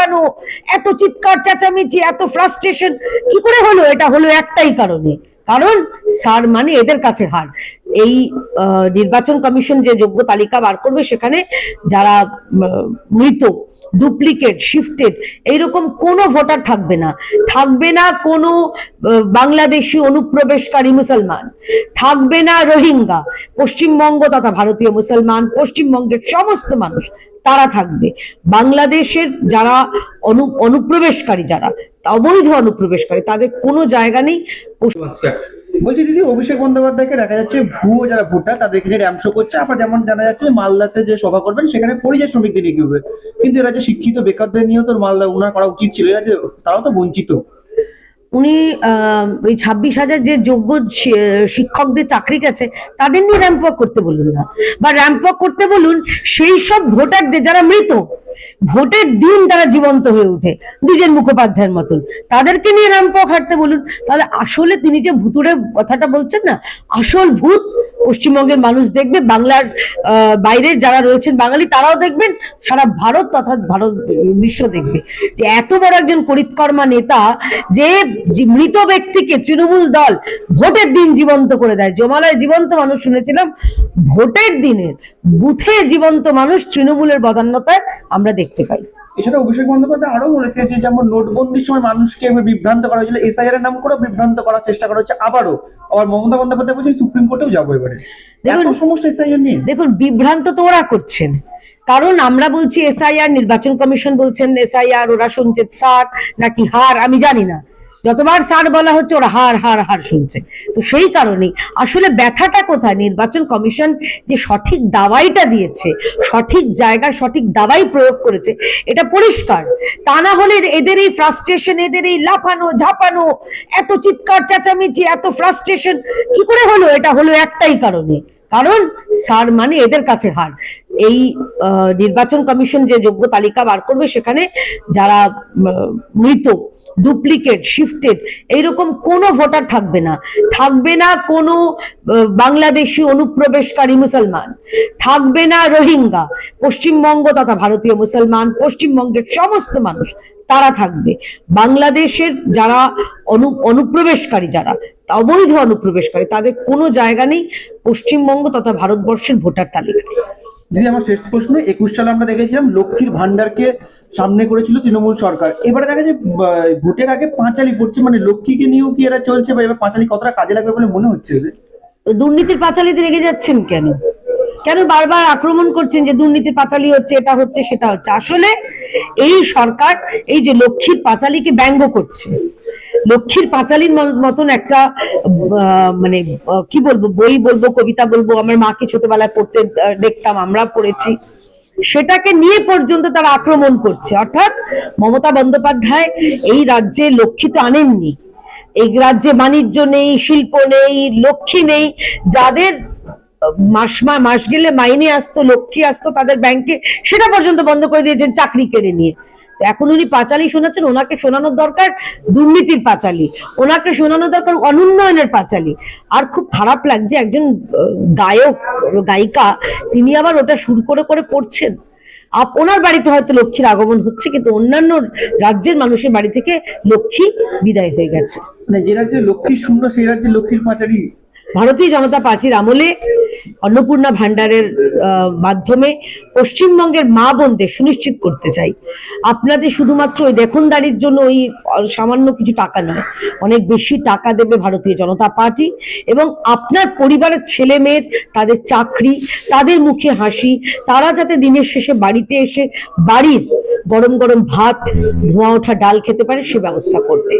ঝাঁপানো, এত চিৎকার চেঁচামেচি, এত ফ্রাস্ট্রেশন কি করে হলো? এটা হলো একটাই কারণে, কারণ স্যার মানে এদের কাছে হার। এই নির্বাচন কমিশন যে যোগ্য তালিকা বার করবে সেখানে যারা মৃত, ডুপ্লিকেট, শিফটেড এইরকম কোনো ভোটার থাকবে না। থাকবে না কোনো বাংলাদেশি অনুপ্রবেশকারী মুসলমান, থাকবে না রোহিঙ্গা। পশ্চিমবঙ্গ তথা ভারতীয় মুসলমান, পশ্চিমবঙ্গের সমস্ত মানুষ তারা থাকবে। বাংলাদেশের যারা অনুপ্রবেশকারী, যারা অবৈধ অনুপ্রবেশকারী, তাদের কোনো জায়গা নেই। বলছি দিদি, অভিষেক বন্দ্যোপাধ্যায়কে দেখা যাচ্ছে ভুয়ো যারা ভোটার তাদেরকে নিয়ে র্যাম্প শো করছে, আবার যেমন জানা যাচ্ছে মালদাতে যে সভা করবেন সেখানে পরিযায়ী শ্রমিকদের নিয়ে করবে, কিন্তু এরা যে শিক্ষিত বেকারদের নিয়েও তো মালদা উনার করা উচিত ছিল, এরা যে তারাও তো বঞ্চিত। উনি ওই 26,000 যে যোগ্য শিক্ষকদের চাকরি গেছে তাদের নিয়ে র্যাম্প ওয়াক করতে বলুন না, বা র্যাম্প ওয়াক করতে বলুন সেই সব ভোটারদের যারা মৃত, ভোটের দিন তারা জীবন্ত হয়ে উঠে দ্বিজেন মুখোপাধ্যায়ের মতন, তাদেরকে নিয়ে র্যাম্প ওয়াক হাঁটতে বলুন। তাহলে আসলে তিনি যে ভুতুড়ে কথাটা বলছেন না, আসল ভূত পশ্চিমবঙ্গের মানুষ দেখবে, বাংলার বাইরের যারা রয়েছেন বাঙালি তারাও দেখবেন, সারা ভারত তথা ভারত বিশ্ব দেখবে যে এত বড় একজন করিতকর্মা নেতা যে মৃত ব্যক্তিকে তৃণমূল দল ভোটের দিন জীবন্ত করে দেয়। জমালয় জীবন্ত মানুষ শুনেছিলাম, ভোটের দিনের বুথে জীবন্ত মানুষ তৃণমূলের বদান্যতায় আমরা দেখতে পাই। এছাড়া অভিষেক বন্দ্যোপাধ্যায় আরো বলেছে যে যেমন নোটবন্দির সময় মানুষকে বিভ্রান্ত করা হয়েছিল, এসআইআর এর নাম করে বিভ্রান্ত করার চেষ্টা করা হচ্ছে আবারও। আবার মমতা বন্দ্যোপাধ্যায় বলছেন সুপ্রিম কোর্টেও যাবো এবারে। এত সমস্যা এসআইআর নিয়ে। দেখুন, বিভ্রান্ত তো ওরা করছেন, কারণ আমরা বলছি এসআইআর, নির্বাচন কমিশন বলছেন এসআইআর, ওরা শুনছে স্যার নাকি হার আমি জানি না, যতবার স্যার বলা হচ্ছে ওরা হার হার হার শুনছে। তো সেই কারণেই আসলে ব্যথাটা কোথায়, নির্বাচন কমিশন যে সঠিক দাওয়াইটা দিয়েছে, সঠিক জায়গায় সঠিক দাওয়াই প্রয়োগ করেছে, এটা পরিষ্কার। তা না হলে এদের এই ফ্রাস্ট্রেশন, এদের এই লাফানো ঝাঁপানো, এত চিৎকার চেঁচামেচি, এত ফ্রাস্ট্রেশন কি করে হলো? এটা হলো একটাই কারণে, কারণ স্যার মানে এদের কাছে হার। এই নির্বাচন কমিশন যে যোগ্য তালিকা বার করবে সেখানে যারা মৃত, ডুপ্লিকেট, শিফটেড এইরকম কোনো ভোটার থাকবে না। থাকবে না কোনো বাংলাদেশি অনুপ্রবেশকারী মুসলমান, থাকবে না রোহিঙ্গা। পশ্চিমবঙ্গ তথা ভারতীয় মুসলমান, পশ্চিমবঙ্গের সমস্ত মানুষ তারা থাকবে। বাংলাদেশের যারা অনুপ্রবেশকারী, যারা অবৈধ অনুপ্রবেশকারী, তাদের কোনো জায়গা নেই পশ্চিমবঙ্গ তথা ভারতবর্ষের ভোটার তালিকায়। দিদি, আমার শেষ প্রশ্ন, 21 সালে আমরা দেখেছিলাম লক্ষ্মীর ভান্ডারকে সামনে করেছিল তৃণমূল সরকার, এবারে দেখা যায় ভোটের আগে পাঁচালি পড়ছে, মানে লক্ষ্মীকে নিয়েও কি এরা চলছে, বা এবার পাঁচালি কতটা কাজে লাগবে বলে মনে হচ্ছে? দুর্নীতির পাঁচালিতে রেগে যাচ্ছেন কেন? কেন বারবার আক্রমণ করছেন যে দুর্নীতির পাঁচালি হচ্ছে, এটা হচ্ছে সেটা হচ্ছে? আসলে এই সরকার এই যে লক্ষ্মীর পাঁচালিকে ব্যঙ্গ করছে, লক্ষ্মীর পাঁচালির মতন একটা মানে কি বলবো, বই বলবো, কবিতা বলবো, আমার মাকে ছোটবেলায় পড়তে দেখতাম, আমরা পড়েছি, সেটাকে নিয়ে পর্যন্ত তারা আক্রমণ করছে। অর্থাৎ মমতা বন্দ্যোপাধ্যায় এই রাজ্যে লক্ষ্মী তো আনেননি, এই রাজ্যে বাণিজ্য নেই, শিল্প নেই, লক্ষ্মী নেই। যাদের মাস গেলে মাইনে আসতো, লক্ষ্মী আসতো তাদের ব্যাংকে, সেটা পর্যন্ত বন্ধ করে দিয়েছেন চাকরি কেড়ে নিয়ে। এখন উনি পাঁচালি শোনাচ্ছেন, ওনাকে শোনানোর দরকার দুর্নীতির পাঁচালি, ওনাকে শোনানো দরকার অনুন্নয়নের পাঁচালি। আর খুব খারাপ লাগছে, একজন গায়ক গায়িকা তিনি আবার ওটা সুর করে করে পড়ছেন। ওনার বাড়িতে হয়তো লক্ষ্মীর আগমন হচ্ছে, কিন্তু অন্যান্য রাজ্যের মানুষের বাড়ি থেকে লক্ষ্মী বিদায় হয়ে গেছে। মানে যে রাজ্যে লক্ষ্মী শূন্য সেই রাজ্যে লক্ষ্মীর পাঁচালি। ভারতীয় জনতা পার্টির আমলে অন্নপূর্ণা ভান্ডারের মাধ্যমে পশ্চিমবঙ্গের মা বোনদের সুনিশ্চিত করতে চাই, আপনাদের শুধুমাত্র ওই দেখনদারির জন্য ওই সামান্য কিছু টাকা নয়, অনেক বেশি টাকা দেবে ভারতীয় জনতা পার্টি, এবং আপনার পরিবারের ছেলে মেয়ের তাদের চাকরি, তাদের মুখে হাসি, তারা যাতে দিনের শেষে বাড়িতে এসে বাড়ির গরম গরম ভাত, ধোঁয়া ওঠা ডাল খেতে পারে, সে ব্যবস্থা করবে।